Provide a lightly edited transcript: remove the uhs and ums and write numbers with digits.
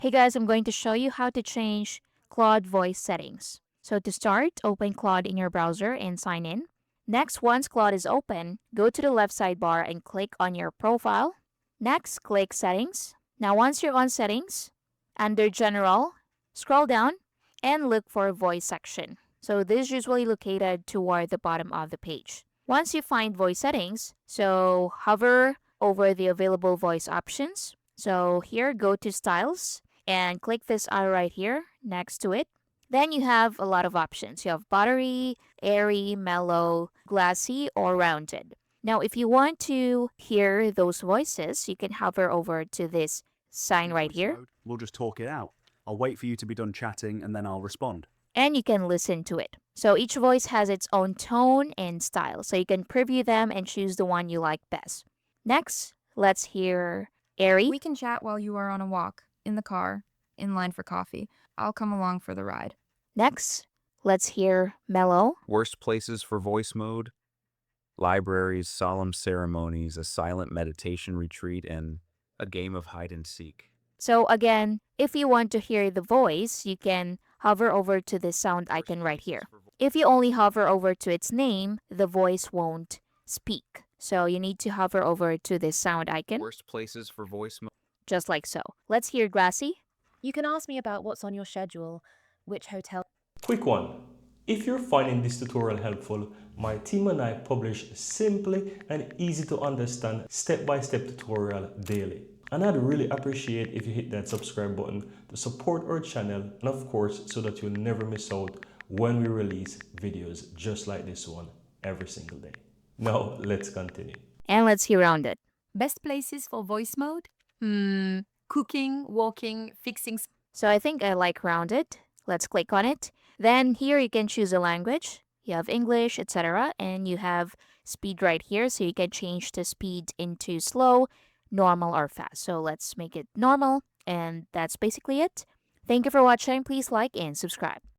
Hey guys, I'm going to show you how to change Claude Voice Settings. So to start, open Claude in your browser and sign in. Next, once Claude is open, go to the left sidebar and click on your profile. Next, click Settings. Now once you're on Settings, under General, scroll down and look for Voice section. So this is usually located toward the bottom of the page. Once you find Voice Settings, so hover over the available voice options. So here, go to Styles and click this arrow right here next to it. Then you have a lot of options. You have buttery, airy, mellow, glassy, or rounded. Now, if you want to hear those voices, you can hover over to this sign right Voice here, mode, we'll just talk it out. I'll wait for you to be done chatting and then I'll respond. and you can listen to it. So each voice has its own tone and style, so you can preview them and choose the one you like best. Next, let's hear airy. We can chat while you are on a walk, in the car, in line for coffee. I'll come along for the ride. Next, let's hear mellow. Worst places for voice mode: libraries, solemn ceremonies, a silent meditation retreat, and a game of hide and seek. So again, if you want to hear the voice, you can hover over to the sound icon right here. If you only hover over to its name, the voice won't speak. So you need to hover over to this sound icon, Worst places for voice mode. just like so. Let's hear grassy. You can ask me about what's on your schedule, which hotel. Quick one. If you're finding this tutorial helpful, my team and I publish simply and easy to understand step-by-step tutorial daily. And I'd really appreciate if you hit that subscribe button to support our channel, and of course, so that you'll never miss out when we release videos just like this one every single day. Now, let's continue. And let's hear rounded. Best places for voice mode? Cooking, walking, fixing. So I think I like rounded. Let's click on it. Then here you can choose a language. You have English, etc. And you have speed right here, so you can change the speed into slow, normal, or fast. So let's make it normal, and that's basically it. Thank you for watching. Please like and subscribe.